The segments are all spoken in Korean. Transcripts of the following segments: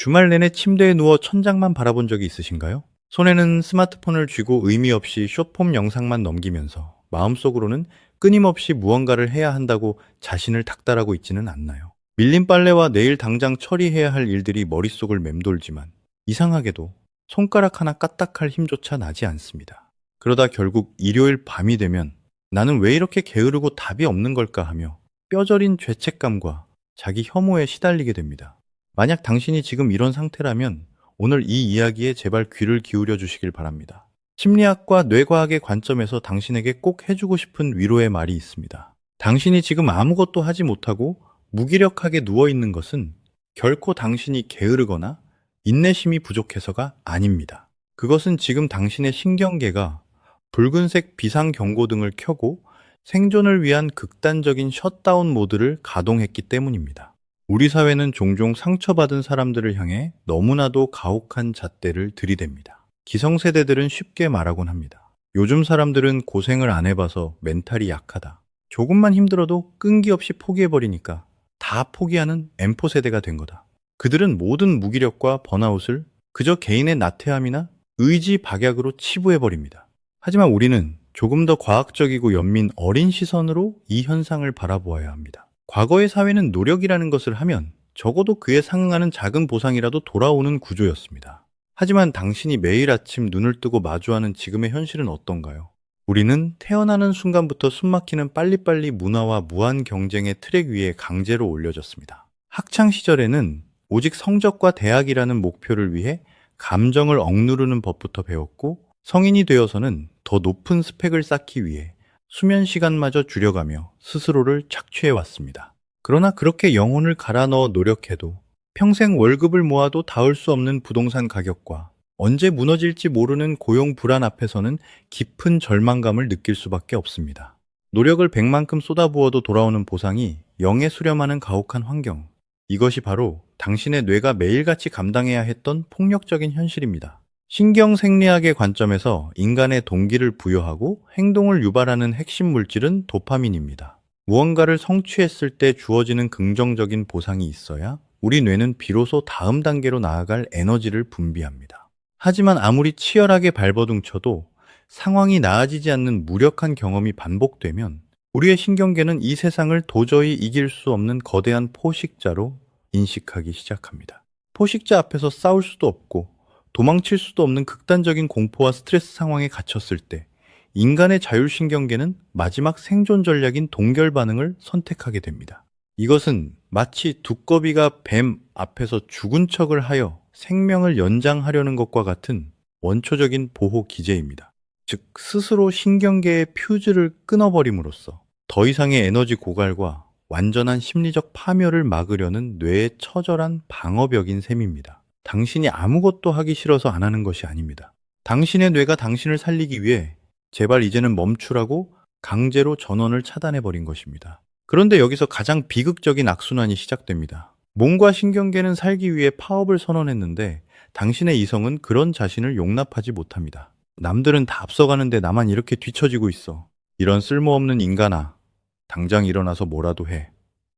주말 내내 침대에 누워 천장만 바라본 적이 있으신가요? 손에는 스마트폰을 쥐고 의미 없이 숏폼 영상만 넘기면서 마음속으로는 끊임없이 무언가를 해야 한다고 자신을 닥달하고 있지는 않나요? 밀린 빨래와 내일 당장 처리해야 할 일들이 머릿속을 맴돌지만 이상하게도 손가락 하나 까딱할 힘조차 나지 않습니다. 그러다 결국 일요일 밤이 되면 나는 왜 이렇게 게으르고 답이 없는 걸까 하며 뼈저린 죄책감과 자기 혐오에 시달리게 됩니다. 만약 당신이 지금 이런 상태라면 오늘 이 이야기에 제발 귀를 기울여 주시길 바랍니다. 심리학과 뇌과학의 관점에서 당신에게 꼭 해주고 싶은 위로의 말이 있습니다. 당신이 지금 아무것도 하지 못하고 무기력하게 누워있는 것은 결코 당신이 게으르거나 인내심이 부족해서가 아닙니다. 그것은 지금 당신의 신경계가 붉은색 비상경고등을 켜고 생존을 위한 극단적인 셧다운 모드를 가동했기 때문입니다. 우리 사회는 종종 상처받은 사람들을 향해 너무나도 가혹한 잣대를 들이댑니다. 기성세대들은 쉽게 말하곤 합니다. 요즘 사람들은 고생을 안 해봐서 멘탈이 약하다. 조금만 힘들어도 끈기 없이 포기해버리니까 다 포기하는 M4 세대가 된 거다. 그들은 모든 무기력과 번아웃을 그저 개인의 나태함이나 의지 박약으로 치부해버립니다. 하지만 우리는 조금 더 과학적이고 연민 어린 시선으로 이 현상을 바라보아야 합니다. 과거의 사회는 노력이라는 것을 하면 적어도 그에 상응하는 작은 보상이라도 돌아오는 구조였습니다. 하지만 당신이 매일 아침 눈을 뜨고 마주하는 지금의 현실은 어떤가요? 우리는 태어나는 순간부터 숨막히는 빨리빨리 문화와 무한 경쟁의 트랙 위에 강제로 올려졌습니다. 학창 시절에는 오직 성적과 대학이라는 목표를 위해 감정을 억누르는 법부터 배웠고, 성인이 되어서는 더 높은 스펙을 쌓기 위해 수면 시간마저 줄여가며 스스로를 착취해 왔습니다. 그러나 그렇게 영혼을 갈아 넣어 노력해도 평생 월급을 모아도 닿을 수 없는 부동산 가격과 언제 무너질지 모르는 고용 불안 앞에서는 깊은 절망감을 느낄 수밖에 없습니다. 노력을 100만큼 쏟아부어도 돌아오는 보상이 영에 수렴하는 가혹한 환경. 이것이 바로 당신의 뇌가 매일같이 감당해야 했던 폭력적인 현실입니다. 신경생리학의 관점에서 인간의 동기를 부여하고 행동을 유발하는 핵심 물질은 도파민입니다. 무언가를 성취했을 때 주어지는 긍정적인 보상이 있어야 우리 뇌는 비로소 다음 단계로 나아갈 에너지를 분비합니다. 하지만 아무리 치열하게 발버둥쳐도 상황이 나아지지 않는 무력한 경험이 반복되면 우리의 신경계는 이 세상을 도저히 이길 수 없는 거대한 포식자로 인식하기 시작합니다. 포식자 앞에서 싸울 수도 없고 도망칠 수도 없는 극단적인 공포와 스트레스 상황에 갇혔을 때 인간의 자율신경계는 마지막 생존 전략인 동결 반응을 선택하게 됩니다. 이것은 마치 두꺼비가 뱀 앞에서 죽은 척을 하여 생명을 연장하려는 것과 같은 원초적인 보호 기제입니다. 즉, 스스로 신경계의 퓨즈를 끊어버림으로써 더 이상의 에너지 고갈과 완전한 심리적 파멸을 막으려는 뇌의 처절한 방어벽인 셈입니다. 당신이 아무것도 하기 싫어서 안 하는 것이 아닙니다. 당신의 뇌가 당신을 살리기 위해 제발 이제는 멈추라고 강제로 전원을 차단해버린 것입니다. 그런데 여기서 가장 비극적인 악순환이 시작됩니다. 몸과 신경계는 살기 위해 파업을 선언했는데 당신의 이성은 그런 자신을 용납하지 못합니다. 남들은 다 앞서가는데 나만 이렇게 뒤처지고 있어. 이런 쓸모없는 인간아, 당장 일어나서 뭐라도 해.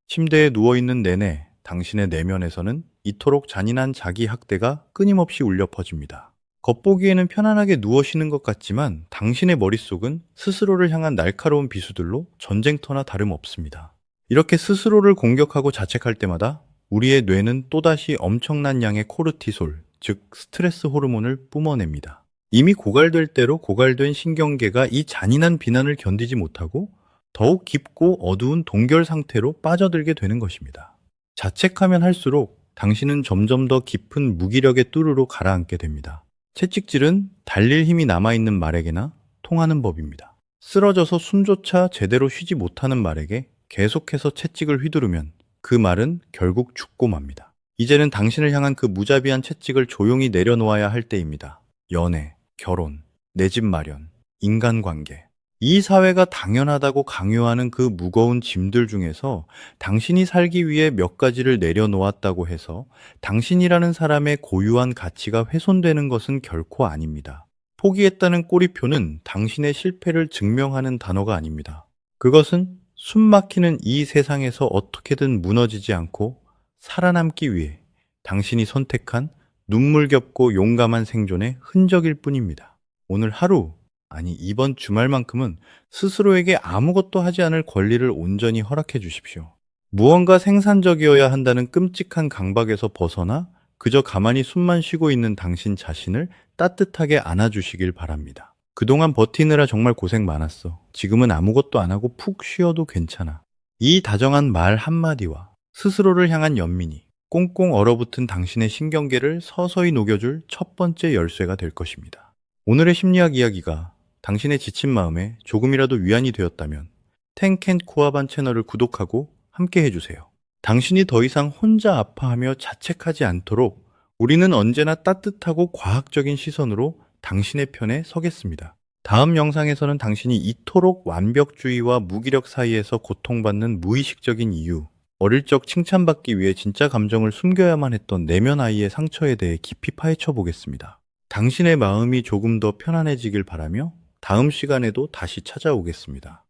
침대에 누워있는 내내 당신의 내면에서는 이토록 잔인한 자기 학대가 끊임없이 울려 퍼집니다. 겉보기에는 편안하게 누워 쉬는 것 같지만 당신의 머릿속은 스스로를 향한 날카로운 비수들로 전쟁터나 다름없습니다. 이렇게 스스로를 공격하고 자책할 때마다 우리의 뇌는 또다시 엄청난 양의 코르티솔, 즉 스트레스 호르몬을 뿜어냅니다. 이미 고갈될 대로 고갈된 신경계가 이 잔인한 비난을 견디지 못하고 더욱 깊고 어두운 동결 상태로 빠져들게 되는 것입니다. 자책하면 할수록 당신은 점점 더 깊은 무기력의 뚜루로 가라앉게 됩니다. 채찍질은 달릴 힘이 남아있는 말에게나 통하는 법입니다. 쓰러져서 숨조차 제대로 쉬지 못하는 말에게 계속해서 채찍을 휘두르면 그 말은 결국 죽고 맙니다. 이제는 당신을 향한 그 무자비한 채찍을 조용히 내려놓아야 할 때입니다. 연애, 결혼, 내 집 마련, 인간관계. 이 사회가 당연하다고 강요하는 그 무거운 짐들 중에서 당신이 살기 위해 몇 가지를 내려놓았다고 해서 당신이라는 사람의 고유한 가치가 훼손되는 것은 결코 아닙니다. 포기했다는 꼬리표는 당신의 실패를 증명하는 단어가 아닙니다. 그것은 숨 막히는 이 세상에서 어떻게든 무너지지 않고 살아남기 위해 당신이 선택한 눈물겹고 용감한 생존의 흔적일 뿐입니다. 오늘 하루, 아니 이번 주말만큼은 스스로에게 아무것도 하지 않을 권리를 온전히 허락해 주십시오. 무언가 생산적이어야 한다는 끔찍한 강박에서 벗어나 그저 가만히 숨만 쉬고 있는 당신 자신을 따뜻하게 안아주시길 바랍니다. 그동안 버티느라 정말 고생 많았어. 지금은 아무것도 안 하고 푹 쉬어도 괜찮아. 이 다정한 말 한마디와 스스로를 향한 연민이 꽁꽁 얼어붙은 당신의 신경계를 서서히 녹여줄 첫 번째 열쇠가 될 것입니다. 오늘의 심리학 이야기가 당신의 지친 마음에 조금이라도 위안이 되었다면 탱캔코아반 채널을 구독하고 함께 해주세요. 당신이 더 이상 혼자 아파하며 자책하지 않도록 우리는 언제나 따뜻하고 과학적인 시선으로 당신의 편에 서겠습니다. 다음 영상에서는 당신이 이토록 완벽주의와 무기력 사이에서 고통받는 무의식적인 이유, 어릴 적 칭찬받기 위해 진짜 감정을 숨겨야만 했던 내면 아이의 상처에 대해 깊이 파헤쳐 보겠습니다. 당신의 마음이 조금 더 편안해지길 바라며 다음 시간에도 다시 찾아오겠습니다.